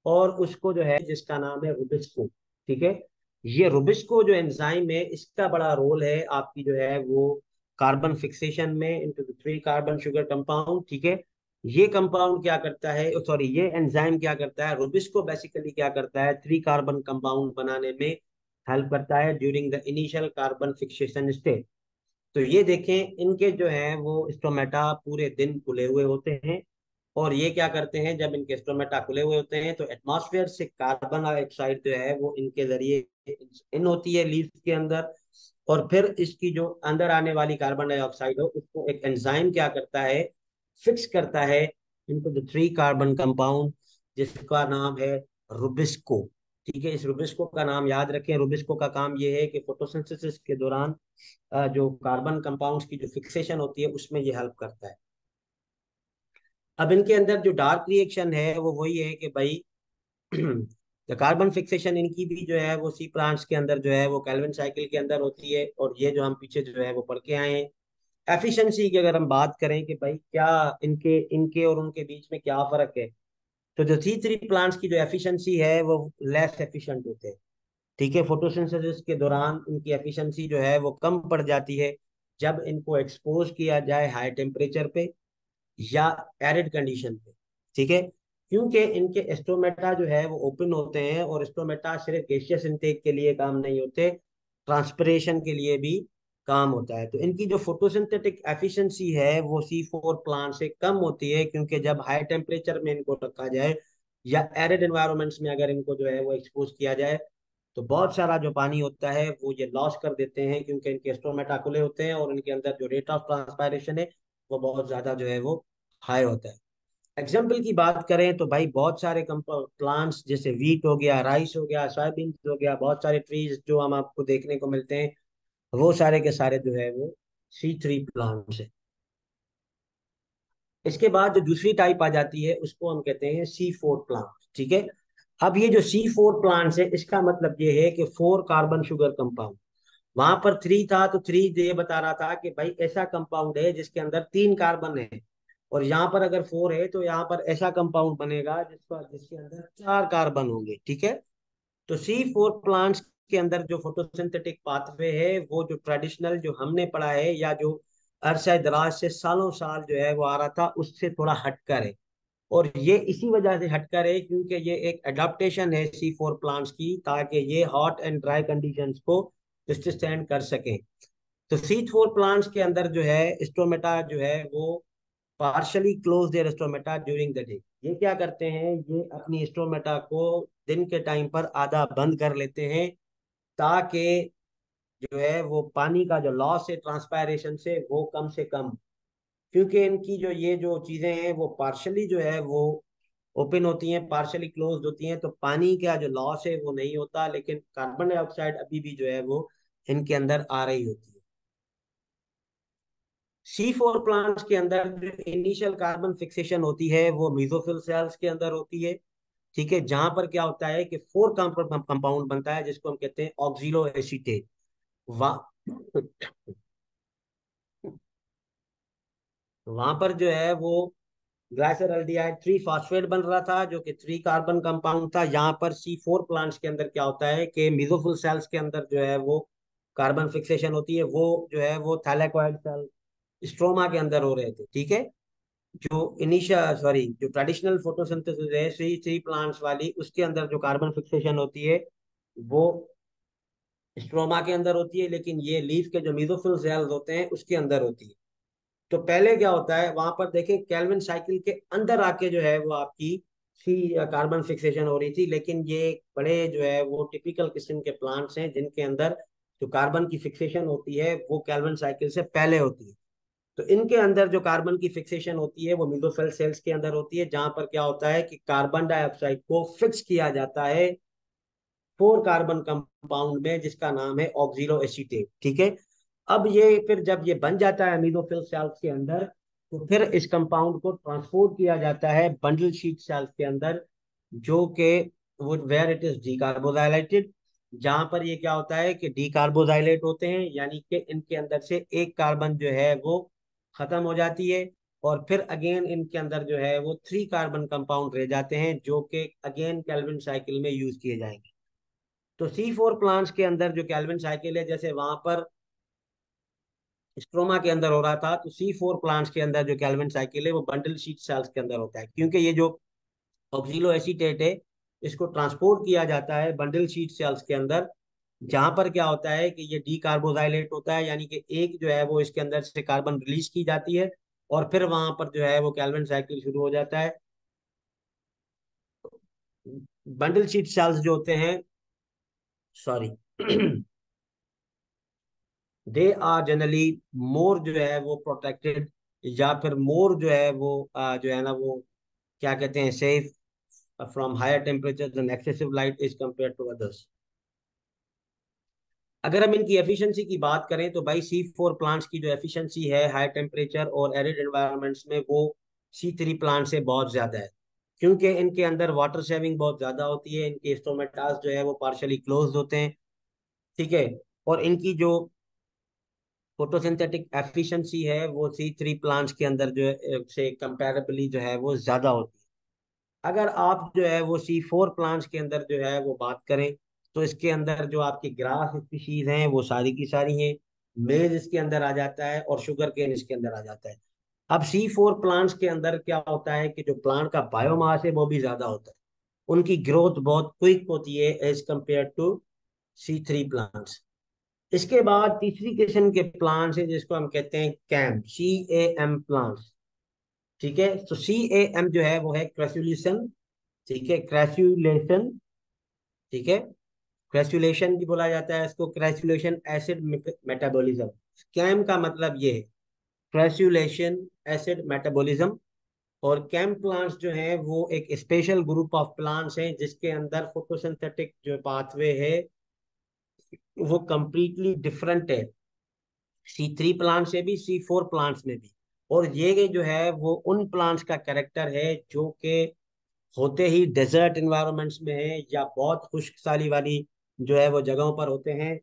और उसको जो है, जिसका नाम है रुबिस्को, ठीक है। ये रुबिस्को जो एंजाइम है, इसका बड़ा रोल है आपकी जो है वो कार्बन फिक्सेशन में इनटू 3 कार्बन शुगर कंपाउंड, ठीक है। ये कंपाउंड क्या करता है, सॉरी, ये एंजाइम क्या करता है, रुबिस्को बेसिकली क्या करता है, 3 कार्बन कंपाउंड बनाने में हेल्प करता है during the initial carbon fixation stage. तो ये देखें, इनके जो है वो स्टोमेटा पूरे दिन खुले हुए होते हैं, और ये क्या करते हैं, जब इनके स्टोमेटा खुले हुए होते हैं तो एटमॉस्फेयर से कार्बन डाइऑक्साइड जो है वो इनके जरिए इन होती है लीव्स के अंदर, और फिर इसकी जो अंदर आने वाली कार्बन डाइऑक्साइड हो उसको एक एंजाइम क्या करता है, फिक्स करता है इनको जो 3 कार्बन कंपाउंड, जिसका नाम है रुबिस्को। ठीक है, इस रुबिस्को का नाम याद रखें। रुबिस्को का काम ये है कि फोटोसिंथेसिस के दौरान जो कार्बन कंपाउंड्स की जो फिक्सेशन होती है उसमें ये हेल्प करता है। अब इनके अंदर जो डार्क रिएक्शन है वो वही है कि भाई तो कार्बन फिक्सेशन इनकी भी जो है वो सी प्लांट्स के अंदर जो है वो कैल्विन साइकिल के अंदर होती है, और ये जो हम पीछे जो है वो पढ़ के आए हैं। एफिशिएंसी की अगर हम बात करें कि भाई क्या इनके इनके और उनके बीच में क्या फर्क है, तो जो C3 प्लांट्स की जो एफिशिएंसी है वो लेस एफिशिएंट होते हैं, ठीक है। फोटोसिंथेसिस के दौरान इनकी एफिशिएंसी जो है वो कम पड़ जाती है जब इनको एक्सपोज किया जाए हाई टेम्परेचर पे या एरिड कंडीशन पे, ठीक है। क्योंकि इनके स्टोमेटा जो है वो ओपन होते हैं, और स्टोमेटा सिर्फ गैसियस इनटेक के लिए काम नहीं होते, ट्रांसपिरेशन के लिए भी काम होता है। तो इनकी जो फोटोसिंथेटिक एफिशिएंसी है वो C4 प्लांट से कम होती है, क्योंकि जब हाई टेम्परेचर में इनको रखा जाए या एरिड एनवायरमेंट्स में अगर इनको जो है वो एक्सपोज किया जाए, तो बहुत सारा जो पानी होता है वो ये लॉस कर देते हैं, क्योंकि इनके स्टोमेटा खुले होते हैं और इनके अंदर जो रेट ऑफ ट्रांसपायरेशन है वो बहुत ज्यादा जो है वो हाई होता है। एग्जाम्पल की बात करें तो भाई बहुत सारे प्लांट्स जैसे वीट हो गया, राइस हो गया, सोयाबीन हो गया, बहुत सारे ट्रीज जो हम आपको देखने को मिलते हैं, वो सारे के सारे जो है वो C3 प्लांट्स है। इसके बाद जो दूसरी टाइप आ जाती है उसको हम कहते हैं C4 प्लांट, ठीक है। अब ये जो C4 प्लांट्स है, इसका मतलब ये है कि 4 कार्बन शुगर कंपाउंड, वहां पर 3 था तो 3 ये बता रहा था कि भाई ऐसा कंपाउंड है जिसके अंदर 3 कार्बन है, और यहाँ पर अगर 4 है तो यहाँ पर ऐसा कंपाउंड बनेगा जिसका जिसके अंदर 4 कार्बन होंगे, ठीक है। तो C4 प्लांट्स के अंदर जो फोटोसिंथेटिक पाथवे है वो जो ट्रेडिशनल जो हमने पढ़ा है या जो अरसा दराज से सालों साल जो है वो आ रहा था उससे थोड़ा हटकर है, और ये इसी वजह से हटकर है क्योंकि ये एक अडेप्टेशन है C4 प्लांट्स की, ताकि ये हॉट एंड ड्राई कंडीशंस को विथस्टैंड कर सकें। तो C4 प्लांट्स के अंदर जो है स्टोमेटा जो है वो partially close their stomata during the day. ये क्या करते हैं, ये अपनी स्टोमेटा को दिन के टाइम पर आधा बंद कर लेते हैं, ताकि जो है वो पानी का जो लॉस है ट्रांसपायरेशन से कम, क्योंकि इनकी जो ये जो चीजें हैं वो पार्शली जो है वो ओपन होती हैं, पार्शली क्लोज होती हैं, तो पानी का जो लॉस है वो नहीं होता, लेकिन कार्बन डाइऑक्साइड अभी भी जो है वो इनके अंदर आ रही होती है। C4 प्लांट्स के अंदर जो इनिशियल कार्बन फिक्सेशन होती है वो मेसोफिल सेल्स के अंदर होती है, ठीक है, जहां पर क्या होता है कि फोर कंपाउंड बनता है जिसको हम कहते हैं ऑक्सिलो एसीटेट। वहां पर जो है वो ग्लाइसरल्डिहाइड 3 फॉस्फेट बन रहा था जो कि 3 कार्बन कंपाउंड था। यहाँ पर C4 प्लांट्स के अंदर क्या होता है कि मेसोफिल सेल्स के अंदर जो है वो कार्बन फिक्सेशन होती है, वो जो है वो थैलेकॉइड सेल स्ट्रोमा के अंदर हो रहे थे। ठीक है, जो इनिशियल सॉरी जो ट्रेडिशनल फोटोसिंथेसिस है सी थ्री प्लांट्स वाली, उसके अंदर जो कार्बन फिक्सेशन होती है वो स्ट्रोमा के अंदर होती है, लेकिन ये लीफ के जो मेसोफिल सेल्स होते हैं उसके अंदर होती है। तो पहले क्या होता है वहां पर देखें, कैल्विन साइकिल के अंदर आके जो है वो आपकी सी कार्बन फिक्सेशन हो रही थी, लेकिन ये बड़े जो है वो टिपिकल किस्म के प्लांट्स हैं जिनके अंदर जो कार्बन की फिक्सेशन होती है वो कैल्विन साइकिल से पहले होती है। तो इनके अंदर जो कार्बन की फिक्सेशन होती है वो मेसोफिल सेल्स के अंदर होती है, जहां पर क्या होता है कि कार्बन डाइऑक्साइड को फिक्स किया जाता है 4 कार्बन कंपाउंड में जिसका नाम है ऑक्सिलो एसीटेट। ठीक है, अब ये फिर जब ये बन जाता है अमीनोफिल सेल्स के अंदर, तो फिर इस कंपाउंड को ट्रांसपोर्ट किया जाता है बंडल शीट सेल्स के अंदर, जो कि वो वेयर इट इज डीकार्बोजाइलेटेड। जहां पर ये क्या होता है कि डीकार्बोजाइलेट होते हैं, यानी कि इनके अंदर से एक कार्बन जो है वो खत्म हो जाती है, और फिर अगेन इनके अंदर जो है वो 3 कार्बन कंपाउंड रह जाते हैं जो कि अगेन कैल्विन साइकिल में यूज किए जाएंगे। तो C4 प्लांट्स के अंदर जो कैल्विन साइकिल है, जैसे वहां पर स्ट्रोमा के अंदर हो रहा था, तो C4 प्लांट्स के अंदर जो कैल्विन साइकिल है वो बंडल शीट सेल्स के अंदर होता है, क्योंकि ये जो ऑक्सिलो एसीटेट है इसको ट्रांसपोर्ट किया जाता है बंडल शीट सेल्स के अंदर, जहां पर क्या होता है कि ये डीकार्बोजाइलेट होता है, यानी कि एक जो है वो इसके अंदर से कार्बन रिलीज की जाती है, और फिर वहां पर जो है वो कैल्विन साइकिल शुरू हो जाता है। बंडल शीट सेल्स जो होते हैं, sorry they are generally more जो है वो प्रोटेक्टेड, या फिर मोर जो है वो जो है ना वो क्या कहते हैं safe from higher temperature and excessive light as compare to others. अगर हम इनकी एफिशिएंसी की बात करें तो भाई C4 प्लांट्स की जो एफिशिएंसी है हाई टेम्परेचर और एरिड एनवायरनमेंट्स में वो C3 प्लांट से बहुत ज्यादा है, क्योंकि इनके अंदर वाटर सेविंग बहुत ज्यादा होती है, इनके स्टोमेटास जो है वो पार्शली क्लोज्ड होते हैं। ठीक है, और इनकी जो फोटोसिंथेटिक एफिशिएंसी है वो C3 प्लांट्स के अंदर जो है से कंपैरेबली जो है वो ज्यादा होती है। अगर आप जो है वो C4 प्लांट्स के अंदर जो है वो बात करें, तो इसके अंदर जो आपकी ग्रास स्पीशीज हैं वो सारी की सारी हैं, मेज इसके अंदर आ जाता है और शुगर केन इसके अंदर आ जाता है। अब C4 प्लांट्स के अंदर क्या होता है कि जो प्लांट का बायोमास है वो भी ज्यादा होता है, उनकी ग्रोथ बहुत क्विक होती है as compare to C3 plants. इसके बाद तीसरी किस्म के प्लांट्स है जिसको हम कहते हैं कैम, CAM प्लांट्स। ठीक है, तो CAM जो है वो है क्रैसुलेशन। ठीक है, क्रैसुलेशन। ठीक है, क्रैसुलेशन भी बोला जाता है इसको, क्रैसुलेशन एसिड मेटाबॉलिज्म। कैम का मतलब ये है, क्रैसुलेशन एसिड मेटाबॉलिज्म। और कैम प्लांट्स जो है वो एक स्पेशल ग्रुप ऑफ प्लांट्स हैं जिसके अंदर फोटोसिंथेटिक जो पाथवे है वो कंप्लीटली डिफरेंट है, C3 प्लांट से भी C4 प्लांट्स में भी। और ये जो है वो उन प्लांट्स का कैरेक्टर है जो कि होते ही डेजर्ट इन्वायरमेंट्स में है या बहुत खुश्क साली वाली जो है वो जगहों पर होते हैं,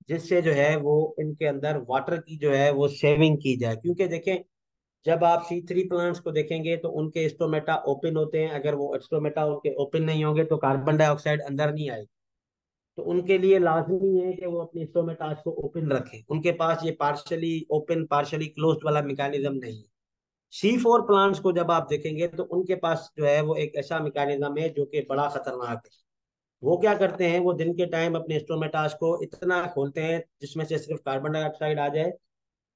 जिससे जो है वो इनके अंदर वाटर की जो है वो सेविंग की जाए। क्योंकि देखें, जब आप C3 प्लांट्स को देखेंगे तो उनके स्टोमेटा ओपन होते हैं, अगर वो स्टोमेटा उनके ओपन नहीं होंगे तो कार्बन डाइऑक्साइड अंदर नहीं आएगी। तो उनके लिए लाजमी है कि वो अपने स्टोमेटास को ओपन रखें, उनके पास ये पार्शली ओपन पार्शली क्लोज्ड वाला मैकेनिज्म नहीं है। C4 प्लांट्स को जब आप देखेंगे तो उनके पास जो है वो एक ऐसा मैकेनिज्म है जो कि बड़ा खतरनाक है। वो क्या करते हैं, वो दिन के टाइम अपने स्टोमेटास को इतना खोलते हैं जिसमें से सिर्फ कार्बन डाइऑक्साइड आ जाए,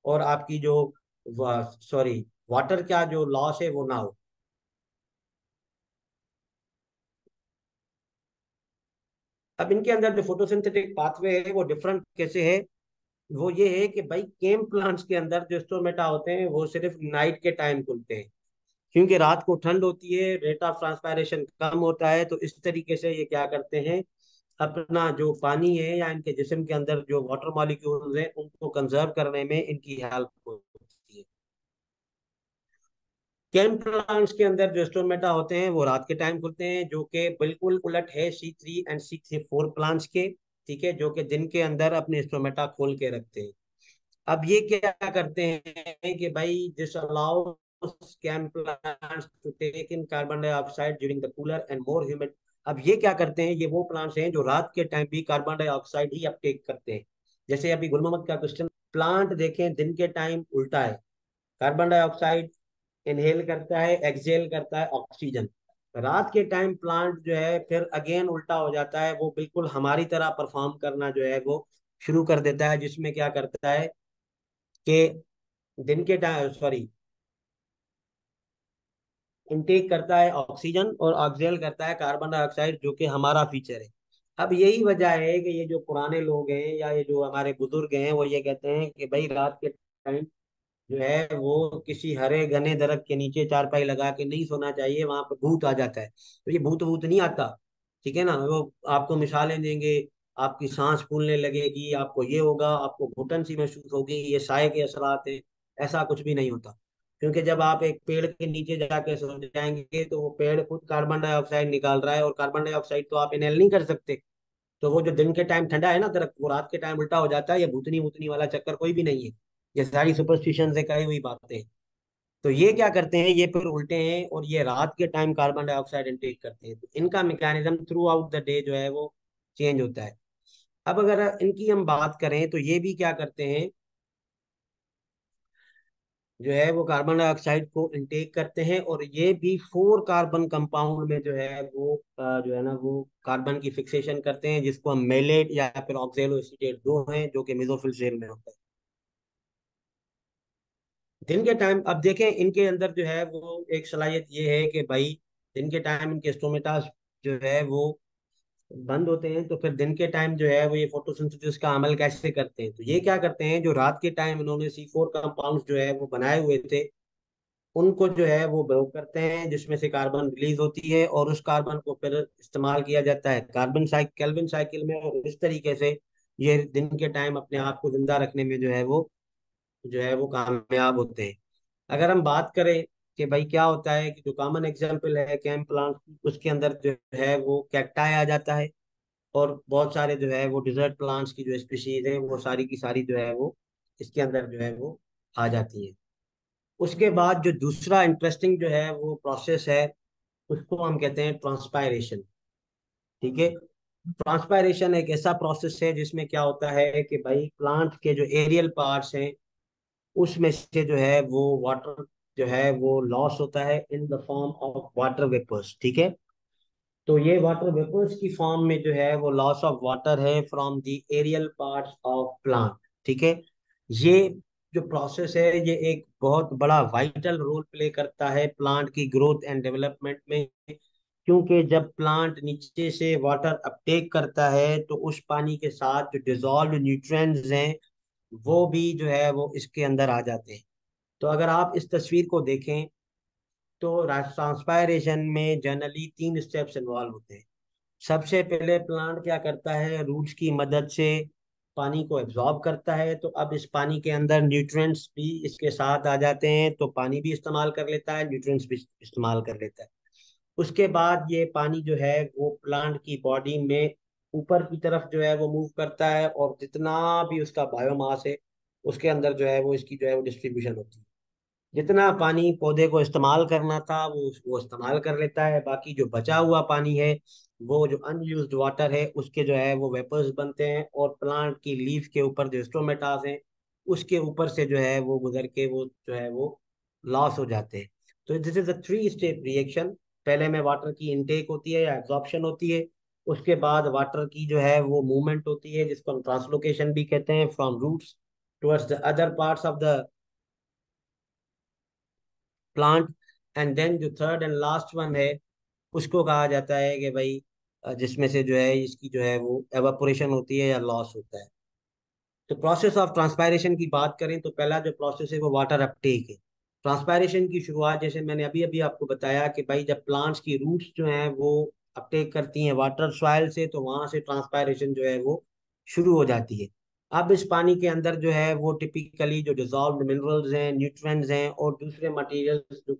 और आपकी जो सॉरी वाटर का जो लॉस है वो ना हो। अब इनके अंदर जो फोटोसिंथेटिक पाथवे है वो डिफरेंट कैसे है, वो ये है कि भाई केम प्लांट्स के अंदर जो स्टोमेटा होते हैं वो सिर्फ नाइट के टाइम खुलते हैं, क्योंकि रात को ठंड होती है, रेट ऑफ ट्रांसपायरेशन कम होता है, तो इस तरीके से ये क्या करते हैं, अपना जो पानी है या इनके जिस्म के अंदर जो वाटर मॉलिक्यूल्स हैं उनको कंजर्व करने में इनकी हेल्प होती है। कैम प्लांट्स के अंदर जो स्टोमेटा होते हैं वो रात के टाइम खुलते हैं, जो कि बिल्कुल उलट है C3 एंड C4 प्लांट्स के। ठीक है, जो कि दिन के अंदर अपने स्टोमेटा खोल के रखते हैं। अब ये क्या करते हैं कि भाई this allows CAM plants to take in carbon dioxide during the cooler and more humid. अब ये क्या करते हैं, ये वो प्लांट्स हैं जो रात के टाइम भी कार्बन डाइऑक्साइड ही अपटेक करते हैं। जैसे अभी गुल मोहम्मद का क्वेश्चन, प्लांट देखें दिन के टाइम उल्टा है, कार्बन डाइऑक्साइड इनहेल करता है, एक्सहेल करता है ऑक्सीजन। रात के टाइम प्लांट जो है फिर अगेन उल्टा हो जाता है, वो बिल्कुल हमारी तरह परफॉर्म करना जो है वो शुरू कर देता है, जिसमें क्या करता है कि दिन के टाइम सॉरी इनटेक करता है ऑक्सीजन और ऑक्सहेल करता है कार्बन डाइऑक्साइड, जो कि हमारा फीचर है। अब यही वजह है कि ये जो पुराने लोग हैं या ये जो हमारे बुजुर्ग हैं वो ये कहते हैं कि भाई रात के टाइम जो है वो किसी हरे घने दरख्त के नीचे चारपाई लगा के नहीं सोना चाहिए, वहां पर भूत आ जाता है। तो ये भूत भूत नहीं आता, ठीक है ना। वो आपको मिसालें देंगे, आपकी सांस फूलने लगेगी, आपको ये होगा, आपको घुटन सी महसूस होगी, ये साए के असरात हैं। ऐसा कुछ भी नहीं होता, क्योंकि जब आप एक पेड़ के नीचे जाके सो जाएंगे तो वो पेड़ खुद कार्बन डाइऑक्साइड निकाल रहा है, और कार्बन डाइऑक्साइड तो आप इनहेल नहीं कर सकते। तो वो जो दिन के टाइम ठंडा है ना दरख्त, वो रात के टाइम उल्टा हो जाता है। ये भूतनी वूतनी वाला चक्कर कोई भी नहीं है, ये सारी सुपरस्टिशन से कही हुई बातें हैं। तो ये क्या करते हैं, ये फिर उल्टे हैं और ये रात के टाइम कार्बन डाइऑक्साइड इनटेक करते हैं। तो इनका mechanism through out the day जो है वो चेंज होता है। अब अगर इनकी हम बात करें तो ये भी क्या करते हैं, जो है वो कार्बन डाइऑक्साइड को इनटेक करते हैं, और ये भी 4 कार्बन कंपाउंड में जो है वो जो है ना वो कार्बन की फिक्सेशन करते हैं, जिसको हम मेलेट या फिर ऑक्सैलो एसीटेट दो हैं, जो कि मेसोफिल शेल में होता है दिन के टाइम। अब देखें इनके अंदर जो है वो एक सलाहियत ये है कि भाई दिन के टाइम इनके स्टोमेटास जो है वो बंद होते हैं, तो फिर दिन के टाइम जो है वो ये फोटोसिंथेसिस का अमल कैसे करते हैं। तो ये क्या करते हैं, जो रात के टाइम इन्होंने C4 कंपाउंड जो है वो बनाए हुए थे, उनको जो है वो ब्रो करते हैं, जिसमें से कार्बन रिलीज होती है, और उस कार्बन को फिर इस्तेमाल किया जाता है कार्बन साइकिल केल्विन साइकिल में, और इस तरीके से ये दिन के टाइम अपने आप को जिंदा रखने में जो है वो कामयाब होते हैं। अगर हम बात करें कि भाई क्या होता है, कि जो कॉमन एग्जांपल है कैम प्लांट, उसके अंदर जो है वो कैक्टाई आ जाता है, और बहुत सारे जो है वो डिजर्ट प्लांट्स की जो स्पीशीज है वो सारी की सारी जो है वो इसके अंदर जो है वो आ जाती है। उसके बाद जो दूसरा इंटरेस्टिंग जो है वो प्रोसेस है, उसको हम कहते हैं ट्रांसपायरेशन। ठीक है, ट्रांसपायरेशन एक ऐसा प्रोसेस है जिसमें क्या होता है कि भाई प्लांट के जो एरियल पार्ट्स हैं उसमें से जो है वो वाटर जो है वो लॉस होता है in the form of water vapours. ठीक है, तो ये वाटर वेपर्स की फॉर्म में जो है वो लॉस ऑफ वाटर है from the aerial parts of plant. ठीक है, ये जो प्रोसेस है ये एक बहुत बड़ा वाइटल रोल प्ले करता है प्लांट की ग्रोथ एंड डेवलपमेंट में, क्योंकि जब प्लांट नीचे से वाटर अपटेक करता है तो उस पानी के साथ जो डिजॉल्व न्यूट्रिएंट्स हैं वो भी जो है वो इसके अंदर आ जाते हैं। तो अगर आप इस तस्वीर को देखें तो ट्रांसपायरेशन में जनरली 3 स्टेप्स इन्वॉल्व होते हैं। सबसे पहले प्लांट क्या करता है, रूट्स की मदद से पानी को एब्जॉर्ब करता है, तो अब इस पानी के अंदर न्यूट्रिएंट्स भी इसके साथ आ जाते हैं, तो पानी भी इस्तेमाल कर लेता है, न्यूट्रिएंट्स भी इस्तेमाल कर लेता है। उसके बाद ये पानी जो है वो प्लांट की बॉडी में ऊपर की तरफ जो है वो मूव करता है, और जितना भी उसका बायोमास है उसके अंदर जो है वो इसकी जो है वो डिस्ट्रीब्यूशन होती है। जितना पानी पौधे को इस्तेमाल करना था वो इस्तेमाल कर लेता है, बाकी जो बचा हुआ पानी है वो जो अनयूज्ड वाटर है उसके जो है वो वेपर्स बनते हैं, और प्लांट की लीफ के ऊपर जो स्टोमेटास हैं उसके ऊपर से जो है वो गुजर के वो जो है वो लॉस हो जाते हैं। तो this is a 3 step reaction. पहले में वाटर की इनटेक होती है या एब्जॉर्प्शन होती है, उसके बाद वाटर की जो है वो मूवमेंट होती है, जिसको हम ट्रांसलोकेशन भी कहते हैं, from roots towards the other parts of the plant. And then जो थर्ड एंड लास्ट वन है उसको कहा जाता है कि भाई जिसमें से जो है इसकी जो है वो एवापोरेशन होती है या लॉस होता है। तो प्रोसेस ऑफ ट्रांसपायरेशन की बात करें तो पहला जो प्रोसेस है वो वाटर अपटेक है। ट्रांसपायरेशन की शुरुआत जैसे मैंने अभी अभी आपको बताया कि भाई जब प्लांट्स की रूट्स जो हैं वो अपटेक करती हैं वाटर सॉइल से, तो वहां से ट्रांसपायरेशन जो है वो शुरू हो जाती है। अब इस पानी के अंदर जो है वो टिपिकली जो डिजॉल्व्ड मिनरल्स हैं, न्यूट्रिएंट्स हैं और दूसरे मटेरियल्स जो